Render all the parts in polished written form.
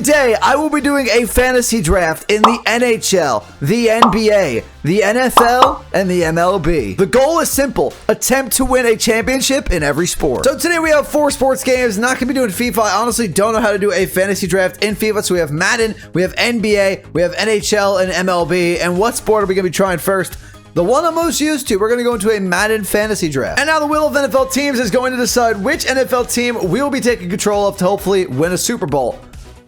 Today, I will be doing a fantasy draft in the NHL, the NBA, the NFL, and the MLB. The goal is simple: attempt to win a championship in every sport. So today we have 4 sports games. Not going to be doing FIFA. I honestly don't know how to do a fantasy draft in FIFA. So we have Madden, we have NBA, we have NHL, and MLB. And what sport are we going to be trying first? The one I'm most used to. We're going to go into a Madden fantasy draft. And now the wheel of NFL teams is going to decide which NFL team we will be taking control of to hopefully win a Super Bowl.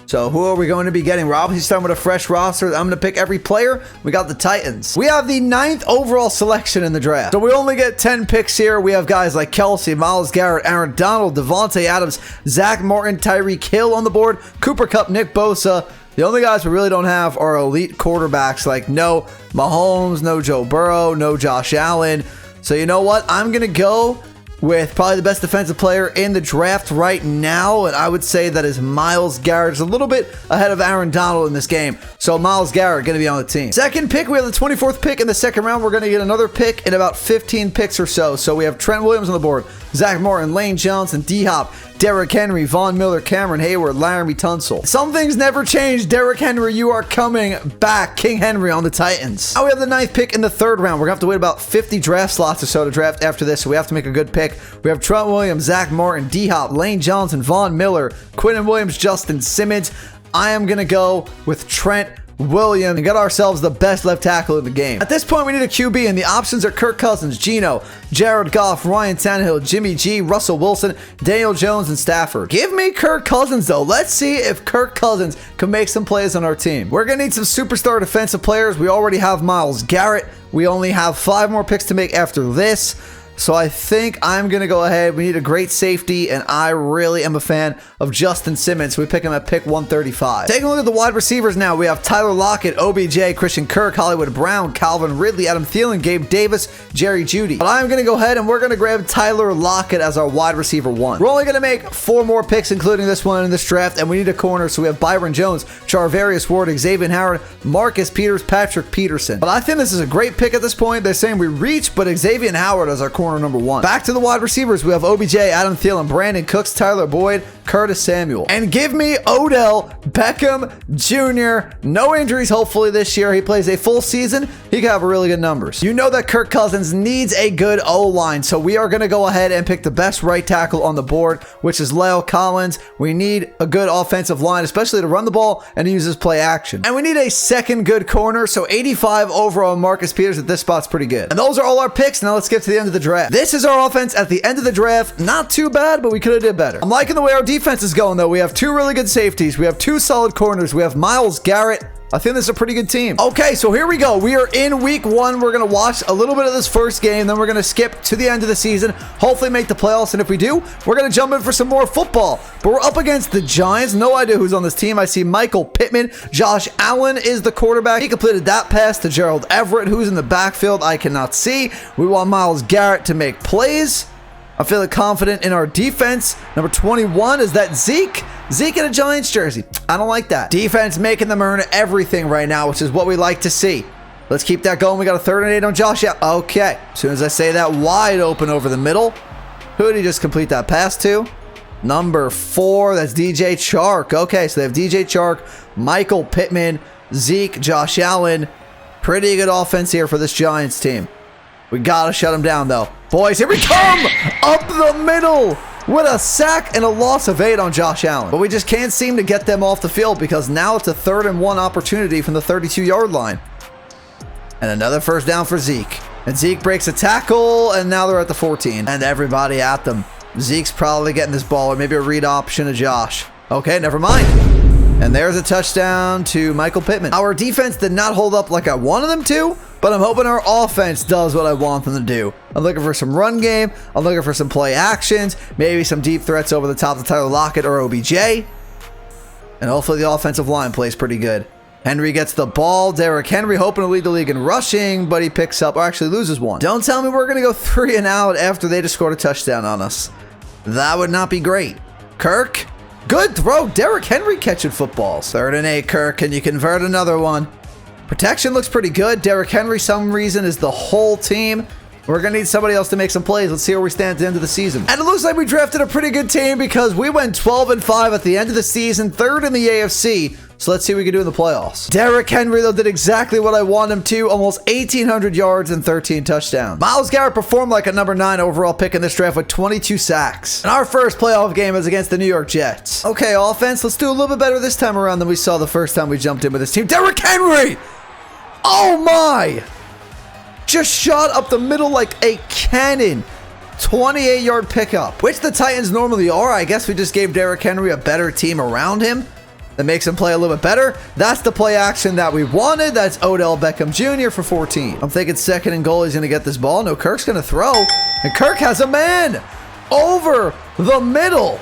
So who are we going to be getting? We're obviously starting with a fresh roster. I'm going to pick every player. We got the Titans. We have the 9th overall selection in the draft. So we only get 10 picks here. We have guys like Kelsey, Myles Garrett, Aaron Donald, Devontae Adams, Zach Martin, Tyreek Hill on the board, Cooper Kupp, Nick Bosa. The only guys we really don't have are elite quarterbacks, like no Mahomes, no Joe Burrow, no Josh Allen. So you know what? I'm going to go with probably the best defensive player in the draft right now, and I would say that is Myles Garrett. Is a little bit ahead of Aaron Donald in this game, so Myles Garrett going to be on the team. Second pick, we have the 24th pick in the second round. We're going to get another pick in about 15 picks or so. So we have Trent Williams on the board, Zach Martin, Lane Johnson, D-Hop, Derrick Henry, Von Miller, Cameron Hayward, Laramie Tunsil. Some things never change. Derrick Henry, you are coming back. King Henry on the Titans. Now we have the 9th pick in the third round. We're going to have to wait about 50 draft slots or so to draft after this, so we have to make a good pick. We have Trent Williams, Zach Martin, D-Hop, Lane Johnson, Von Miller, Quinnen Williams, Justin Simmons. I am going to go with Trent Williams and get ourselves the best left tackle in the game. At this point, we need a QB, and the options are Kirk Cousins, Geno, Jared Goff, Ryan Tannehill, Jimmy G, Russell Wilson, Daniel Jones, and Stafford. Give me Kirk Cousins, though. Let's see if Kirk Cousins can make some plays on our team. We're going to need some superstar defensive players. We already have Myles Garrett. We only have 5 more picks to make after this. So I think I'm going to go ahead. We need a great safety, and I really am a fan of Justin Simmons. So we pick him at pick 135. Taking a look at the wide receivers now. We have Tyler Lockett, OBJ, Christian Kirk, Hollywood Brown, Calvin Ridley, Adam Thielen, Gabe Davis, Jerry Jeudy. But I'm going to go ahead and we're going to grab Tyler Lockett as our wide receiver 1. We're only going to make 4 more picks, including this one in this draft, and we need a corner. So we have Byron Jones, Charvarius Ward, Xavier Howard, Marcus Peters, Patrick Peterson. But I think this is a great pick at this point. They're saying we reach, but Xavier Howard as our corner number 1. Back to the wide receivers. We have OBJ, Adam Thielen, Brandon Cooks, Tyler Boyd, Curtis Samuel. And give me Odell Beckham Jr. No injuries, hopefully, this year. He plays a full season. He can have really good numbers. You know that Kirk Cousins needs a good O-line, so we are going to go ahead and pick the best right tackle on the board, which is La'el Collins. We need a good offensive line, especially to run the ball and use his play action. And we need a second good corner, so 85 overall Marcus Peters at this spot's pretty good. And those are all our picks. Now let's get to the end of the draft. This is our offense at the end of the draft. Not too bad, but we could have did better. I'm liking the way our defense is going, though. We have 2 really good safeties. We have 2 solid corners. We have Myles Garrett. I think this is a pretty good team. Okay, so here we go. We are in week 1. We're going to watch a little bit of this first game. Then we're going to skip to the end of the season. Hopefully make the playoffs. And if we do, we're going to jump in for some more football. But we're up against the Giants. No idea who's on this team. I see Michael Pittman. Josh Allen is the quarterback. He completed that pass to Gerald Everett. Who's in the backfield? I cannot see. We want Myles Garrett to make plays. I'm feeling confident in our defense. Number 21, is that Zeke? Zeke in a Giants jersey. I don't like that. Defense making them earn everything right now, which is what we like to see. Let's keep that going. We got a 3rd and 8 on Josh. Yeah, okay. As soon as I say that, wide open over the middle. Who did he just complete that pass to? Number 4, that's DJ Chark. Okay, so they have DJ Chark, Michael Pittman, Zeke, Josh Allen. Pretty good offense here for this Giants team. We got to shut him down, though. Boys, here we come! Up the middle! With a sack and a loss of 8 on Josh Allen. But we just can't seem to get them off the field because now it's a 3rd and 1 opportunity from the 32-yard line. And another first down for Zeke. And Zeke breaks a tackle, and now they're at the 14. And everybody at them. Zeke's probably getting this ball, or maybe a read option to Josh. Okay, never mind. And there's a touchdown to Michael Pittman. Our defense did not hold up like I wanted them to, but I'm hoping our offense does what I want them to do. I'm looking for some run game. I'm looking for some play actions. Maybe some deep threats over the top of Tyler Lockett or OBJ. And hopefully the offensive line plays pretty good. Henry gets the ball. Derrick Henry hoping to lead the league in rushing, but he picks up, or actually loses 1. Don't tell me we're going to go 3 and out after they just scored a touchdown on us. That would not be great. Kirk. Good throw. Derrick Henry catching footballs. 3rd and 8, Kirk. Can you convert another one? Protection looks pretty good. Derrick Henry, some reason, is the whole team. We're going to need somebody else to make some plays. Let's see where we stand at the end of the season. And it looks like we drafted a pretty good team because we went 12-5 at the end of the season, 3rd in the AFC. So let's see what we can do in the playoffs. Derrick Henry, though, did exactly what I want him to. Almost 1,800 yards and 13 touchdowns. Myles Garrett performed like a number 9 overall pick in this draft with 22 sacks. And our first playoff game is against the New York Jets. Okay, offense, let's do a little bit better this time around than we saw the first time we jumped in with this team. Derrick Henry! Oh my! Just shot up the middle like a cannon. 28-yard pickup, which the Titans normally are. I guess we just gave Derrick Henry a better team around him that makes him play a little bit better. That's the play action that we wanted. That's Odell Beckham Jr. for 14. I'm thinking 2nd and goal. He's going to get this ball. No, Kirk's going to throw. And Kirk has a man over the middle.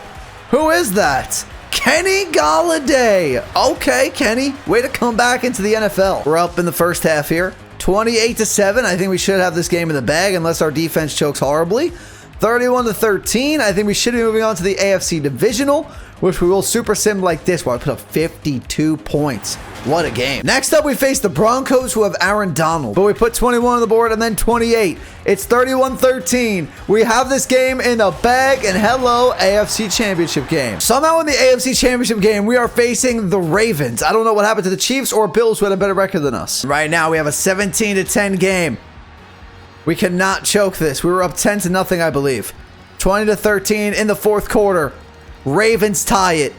Who is that? Kenny Golladay. Okay, Kenny. Way to come back into the NFL. We're up in the first half here. 28-7. I think we should have this game in the bag unless our defense chokes horribly. 31-13. I think we should be moving on to the AFC Divisional, which we will super sim like this, where I put up 52 points. What a game. Next up, we face the Broncos, who have Aaron Donald. But we put 21 on the board and then 28. It's 31-13. We have this game in the bag, and hello, AFC Championship game. Somehow in the AFC Championship game, we are facing the Ravens. I don't know what happened to the Chiefs or Bills, who had a better record than us. Right now, we have a 17-10 game. We cannot choke this. We were up 10-0, I believe. 20-13 in the 4th quarter. Ravens tie it.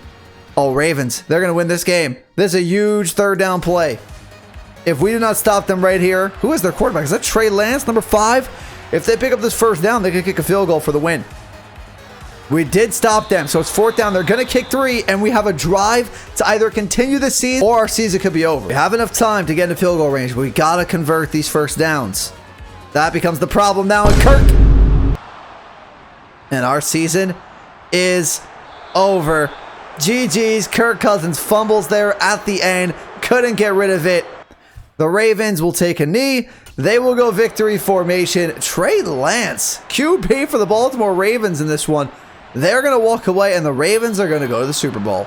Oh, Ravens. They're going to win this game. This is a huge 3rd down play. If we do not stop them right here. Who is their quarterback? Is that Trey Lance, number 5? If they pick up this 1st down, they could kick a field goal for the win. We did stop them. So it's 4th down. They're going to kick 3, and we have a drive to either continue the season or our season could be over. We have enough time to get into field goal range, but we got to convert these 1st downs. That becomes the problem now in Kirk. And our season is over. GG's. Kirk Cousins fumbles there at the end. Couldn't get rid of it. The Ravens will take a knee. They will go victory formation. Trey Lance, QB for the Baltimore Ravens in this one. They're going to walk away, and the Ravens are going to go to the Super Bowl.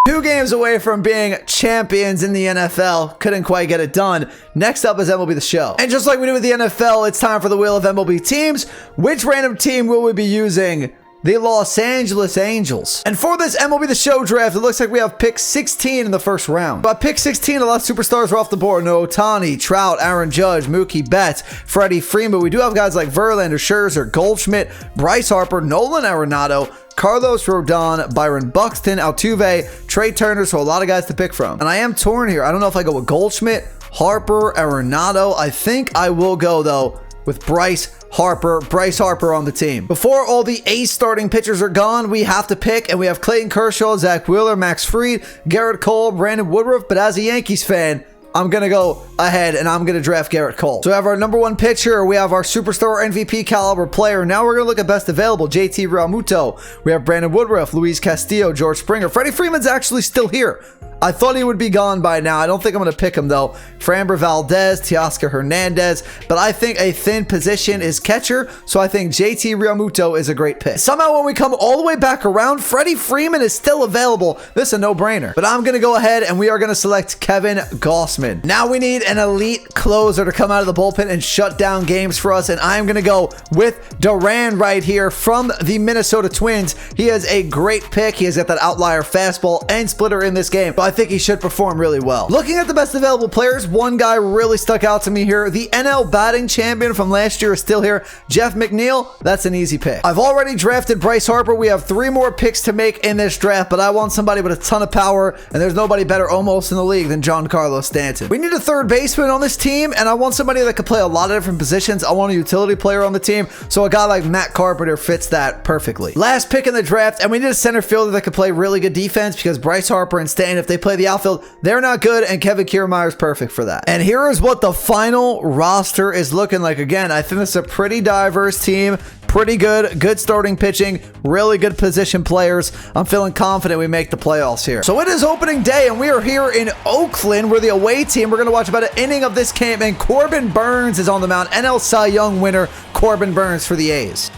2 games away from being champions in the NFL. Couldn't quite get it done. Next up is MLB The Show. And just like we do with the NFL, it's time for the Wheel of MLB Teams. Which random team will we be using? The Los Angeles Angels. And for this MLB The Show draft, it looks like we have pick 16 in the 1st round. By pick 16, a lot of superstars are off the board. No Ohtani, Trout, Aaron Judge, Mookie Betts, Freddie Freeman. We do have guys like Verlander, Scherzer, Goldschmidt, Bryce Harper, Nolan Arenado, Carlos Rodon, Byron Buxton, Altuve, Trey Turner. So a lot of guys to pick from. And I am torn here. I don't know if I go with Goldschmidt, Harper, Arenado. I think I will go, though, with Bryce Harper on the team. Before all the ace starting pitchers are gone, we have to pick, and we have Clayton Kershaw, Zach Wheeler, Max Fried, Garrett Cole, Brandon Woodruff. But as a Yankees fan, I'm going to go ahead and I'm going to draft Garrett Cole. So we have our number 1 pitcher. We have our superstar MVP caliber player. Now we're going to look at best available. JT Realmuto. We have Brandon Woodruff, Luis Castillo, George Springer. Freddie Freeman's actually still here. I thought he would be gone by now. I don't think I'm going to pick him, though. Framber Valdez, Teoscar Hernandez. But I think a thin position is catcher, so I think JT Realmuto is a great pick. Somehow, when we come all the way back around, Freddie Freeman is still available. This is a no-brainer. But I'm going to go ahead, and we are going to select Kevin Gausman. Now we need an elite closer to come out of the bullpen and shut down games for us, and I'm going to go with Duran right here from the Minnesota Twins. He is a great pick. He has got that outlier fastball and splitter in this game. I think he should perform really well. Looking at the best available players, one guy really stuck out to me here. The NL batting champion from last year is still here. Jeff McNeil, that's an easy pick. I've already drafted Bryce Harper. We have 3 more picks to make in this draft, but I want somebody with a ton of power, and there's nobody better almost in the league than Giancarlo Stanton. We need a 3rd baseman on this team, and I want somebody that could play a lot of different positions. I want a utility player on the team, so a guy like Matt Carpenter fits that perfectly. Last pick in the draft, and we need a center fielder that could play really good defense, because Bryce Harper and Stanton, if they play the outfield, they're not good, and Kevin Kiermaier is perfect for that. And here is what the final roster is looking like. Again, I think it's a pretty diverse team. Pretty good starting pitching, really good position players. I'm feeling confident we make the playoffs here. So it is opening day, and we are here in Oakland. We're the away team. We're going to watch about an inning of this game, and Corbin Burns is on the mound. NL Cy Young winner, Corbin Burns for the A's.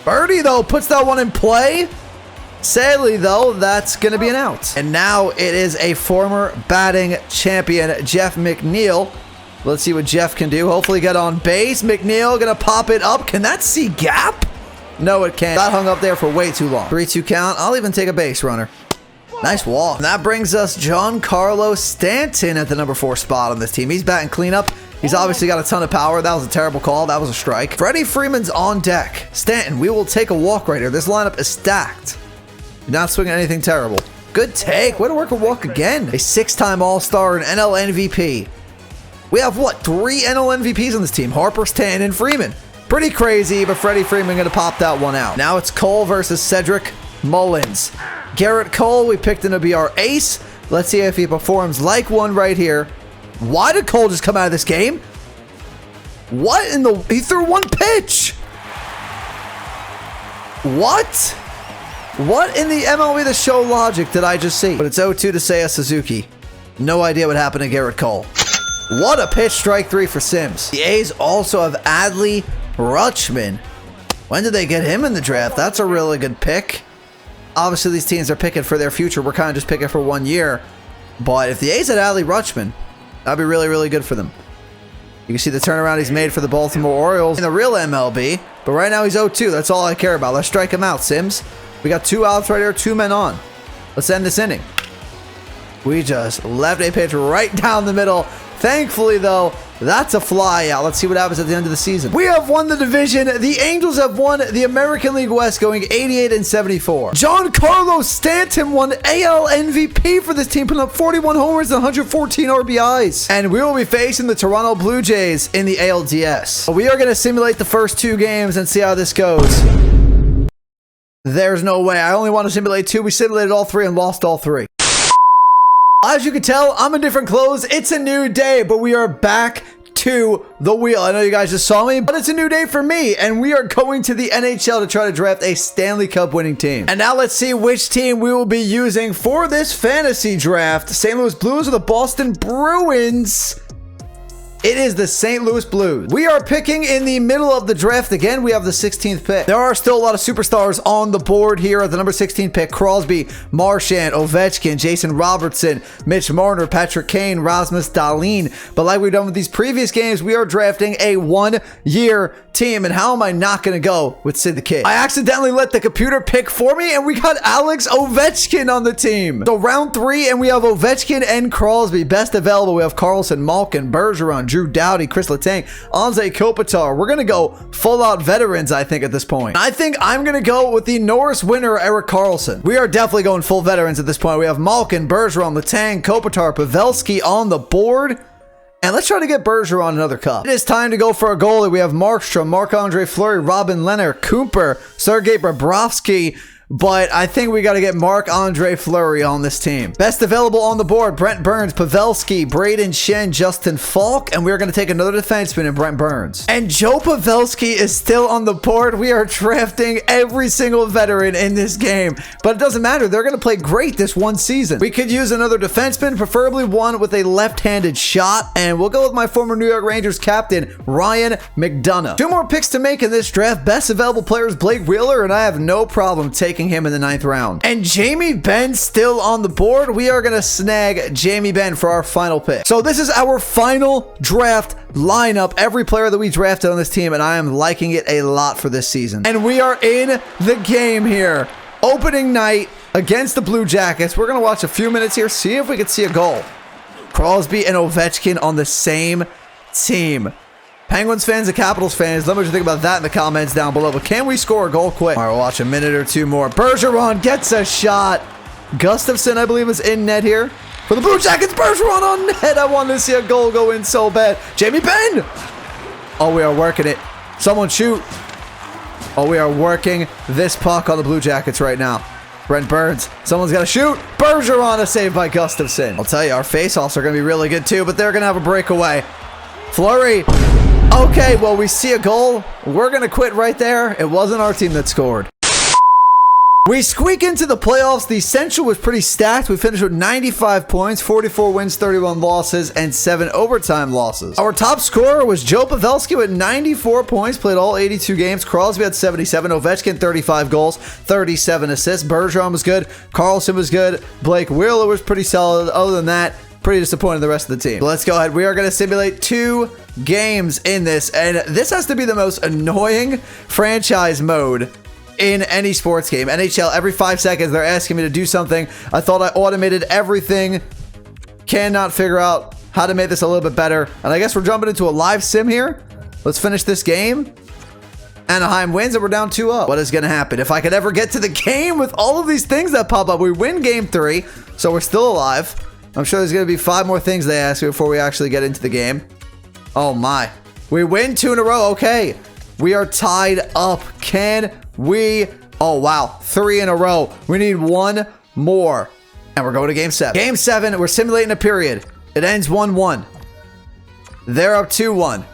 Birdie, though, puts that one in play. Sadly, though, that's going to be an out. And now it is a former batting champion, Jeff McNeil, Let's see what Jeff can do. Hopefully get on base. McNeil gonna pop it up. Can that see gap? No, it can't. That hung up there for way too long. 3-2 count. I'll even take a base runner. Nice walk. And that brings us Giancarlo Stanton at the number 4 spot on this team. He's batting cleanup. He's obviously got a ton of power. That was a terrible call. That was a strike. Freddie Freeman's on deck. Stanton, we will take a walk right here. This lineup is stacked. You're not swinging anything terrible. Good take. Way to work a walk again. A 6-time All-Star and NL MVP. We have, what, 3 NL MVPs on this team? Harper, Stanton, and Freeman. Pretty crazy, but Freddie Freeman going to pop that one out. Now it's Cole versus Cedric Mullins. Garrett Cole, we picked him to be our ace. Let's see if he performs like one right here. Why did Cole just come out of this game? What in the... He threw 1 pitch. What? What in the MLB The Show logic did I just see? But it's 0-2 to Seiya Suzuki. No idea what happened to Garrett Cole. What a pitch, strike 3 for Sims. The A's also have Adley Rutschman. When did they get him in the draft? That's a really good pick. Obviously, these teams are picking for their future. We're kind of just picking for 1 year. But if the A's had Adley Rutschman, that'd be really, really good for them. You can see the turnaround he's made for the Baltimore Orioles in the real MLB. But right now, he's 0-2. That's all I care about. Let's strike him out, Sims. We got 2 outs right here, 2 men on. Let's end this inning. We just left a pitch right down the middle. Thankfully, though, that's a fly out. Let's see what happens at the end of the season. We have won the division. The Angels have won the American League West, going 88-74. Giancarlo Stanton won AL MVP for this team, putting up 41 homers and 114 RBIs. And we will be facing the Toronto Blue Jays in the ALDS. We are going to simulate the first 2 games and see how this goes. There's no way. I only want to simulate 2. We simulated all 3 and lost all 3. As you can tell, I'm in different clothes. It's a new day, but we are back to the wheel. I know you guys just saw me, but it's a new day for me, and we are going to the NHL to try to draft a Stanley Cup winning team. And now let's see which team we will be using for this fantasy draft. St. Louis Blues or the Boston Bruins? It is the St. Louis Blues. We are picking in the middle of the draft again. We have the 16th pick. There are still a lot of superstars on the board here at the number 16 pick. Crosby, Marchand, Ovechkin, Jason Robertson, Mitch Marner, Patrick Kane, Rasmus Dahlin. But like we've done with these previous games, we are drafting a 1-year team. And how am I not going to go with Sid the Kid? I accidentally let the computer pick for me, and we got Alex Ovechkin on the team. So round 3, and we have Ovechkin and Crosby. Best available, we have Carlson, Malkin, Bergeron, Drew Doughty, Chris Letang, Anze Kopitar. We're going to go full-out veterans, I think, at this point. I think I'm going to go with the Norris winner, Erik Karlsson. We are definitely going full veterans at this point. We have Malkin, Bergeron, Letang, Kopitar, Pavelski on the board. And let's try to get Bergeron another cup. It is time to go for a goalie. We have Markstrom, Marc-Andre Fleury, Robin Lehner, Cooper, Sergei Bobrovsky. But I think we got to get Marc-Andre Fleury on this team. Best available on the board, Brent Burns, Pavelski, Braden Shen, Justin Falk. And we're going to take another defenseman in Brent Burns. And Joe Pavelski is still on the board. We are drafting every single veteran in this game. But it doesn't matter. They're going to play great this one season. We could use another defenseman, preferably one with a left-handed shot. And we'll go with my former New York Rangers captain, Ryan McDonough. 2 more picks to make in this draft. Best available player is Blake Wheeler, and I have no problem taking him in the 9th round. And Jamie Benn still on the board. We are going to snag Jamie Benn for our final pick. So this is our final draft lineup. Every player that we drafted on this team, and I am liking it a lot for this season. And we are in the game here. Opening night against the Blue Jackets. We're going to watch a few minutes here, see if we can see a goal. Crosby and Ovechkin on the same team. Penguins fans and Capitals fans, let me know what you think about that in the comments down below. But can we score a goal quick? All right, we'll watch a minute or 2 more. Bergeron gets a shot. Gustafsson, I believe, is in net here. For the Blue Jackets, Bergeron on net. I want to see a goal go in so bad. Jamie Benn. Oh, we are working it. Someone shoot. Oh, we are working this puck on the Blue Jackets right now. Brent Burns. Someone's got to shoot. Bergeron, a save by Gustafsson. I'll tell you, our face-offs are going to be really good too, but they're going to have a breakaway. Fleury. Okay, well, we see a goal. We're going to quit right there. It wasn't our team that scored. We squeak into the playoffs. The Central was pretty stacked. We finished with 95 points, 44 wins, 31 losses, and 7 overtime losses. Our top scorer was Joe Pavelski with 94 points, played all 82 games. Crosby had 77, Ovechkin 35 goals, 37 assists. Bergeron was good. Karlsson was good. Blake Wheeler was pretty solid. Other than that, pretty disappointed in the rest of the team. But let's go ahead. We are going to simulate 2 games in this. And this has to be the most annoying franchise mode in any sports game. NHL, every 5 seconds, they're asking me to do something. I thought I automated everything. Cannot figure out how to make this a little bit better. And I guess we're jumping into a live sim here. Let's finish this game. Anaheim wins and we're down 2-0. What is going to happen? If I could ever get to the game with all of these things that pop up. We win game 3, so we're still alive. I'm sure there's going to be 5 more things they ask me before we actually get into the game. Oh my. We win 2 in a row. Okay. We are tied up. Can we? Oh, wow. 3 in a row. We need 1 more. And we're going to game 7. Game 7, we're simulating a period. It ends 1-1. They're up 2-1.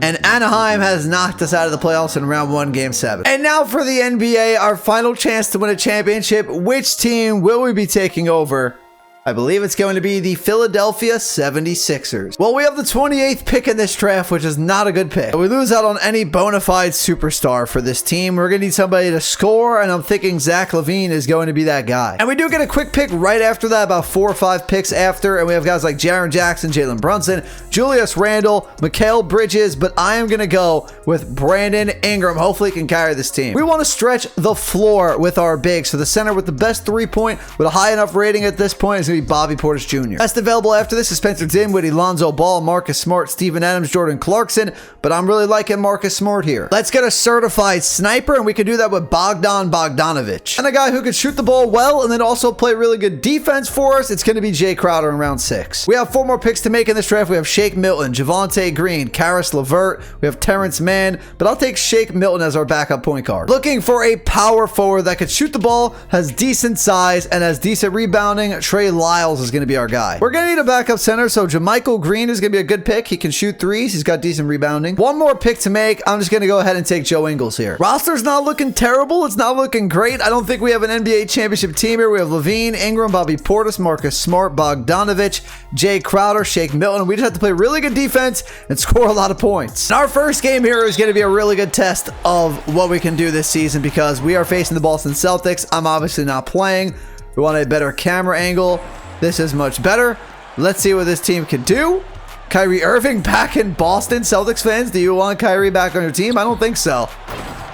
And Anaheim has knocked us out of the playoffs in round 1, game 7. And now for the NBA, our final chance to win a championship. Which team will we be taking over? I believe it's going to be the Philadelphia 76ers. Well, we have the 28th pick in this draft, which is not a good pick. We lose out on any bona fide superstar for this team. We're going to need somebody to score, and I'm thinking Zach LaVine is going to be that guy. And we do get a quick pick right after that, about 4 or 5 picks after, and we have guys like Jaren Jackson, Jalen Brunson, Julius Randle, Mikal Bridges, but I am going to go with Brandon Ingram. Hopefully he can carry this team. We want to stretch the floor with our bigs. So the center with the best 3-point with a high enough rating at this point is going to be Bobby Portis Jr. Best available after this is Spencer Dinwiddie, Lonzo Ball, Marcus Smart, Steven Adams, Jordan Clarkson, but I'm really liking Marcus Smart here. Let's get a certified sniper, and we can do that with Bogdan Bogdanovic. And a guy who can shoot the ball well and then also play really good defense for us, it's going to be Jay Crowder in round 6. We have 4 more picks to make in this draft. We have Shake Milton, Javonte Green, Karis LeVert, we have Terrence Mann, but I'll take Shake Milton as our backup point guard. Looking for a power forward that could shoot the ball, has decent size, and has decent rebounding. Trey Lyles is going to be our guy. We're going to need a backup center, so JaMychal Green is going to be a good pick. He can shoot threes. He's got decent rebounding. 1 more pick to make. I'm just going to go ahead and take Joe Ingles here. Roster's not looking terrible. It's not looking great. I don't think we have an NBA championship team here. We have LaVine, Ingram, Bobby Portis, Marcus Smart, Bogdanovic, Jay Crowder, Shake Milton. We just have to play really good defense and score a lot of points. And our first game here is going to be a really good test of what we can do this season because we are facing the Boston Celtics. I'm obviously not playing. We want a better camera angle. This is much better. Let's see what this team can do. Kyrie Irving back in Boston. Celtics fans, do you want Kyrie back on your team? I don't think so.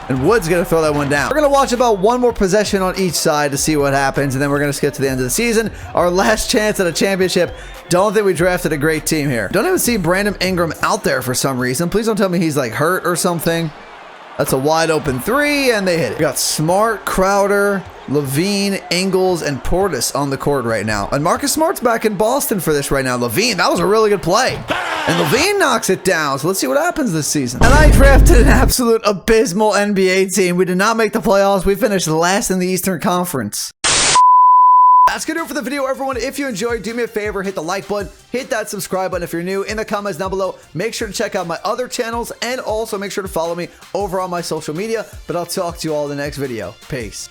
And Wood's going to throw that one down. We're going to watch about 1 more possession on each side to see what happens, and then we're going to skip to the end of the season. Our last chance at a championship. Don't think we drafted a great team here. Don't even see Brandon Ingram out there for some reason. Please don't tell me he's like hurt or something. That's a wide open 3, and they hit it. We got Smart, Crowder, LaVine, Ingles, and Portis on the court right now. And Marcus Smart's back in Boston for this right now. LaVine, that was a really good play. And LaVine knocks it down. So let's see what happens this season. And I drafted an absolute abysmal NBA team. We did not make the playoffs. We finished last in the Eastern Conference. That's gonna do it for the video, everyone. If you enjoyed, do me a favor, hit the like button, hit that subscribe button if you're new. In the comments down below, make sure to check out my other channels, and also make sure to follow me over on my social media. But I'll talk to you all in the next video. Peace.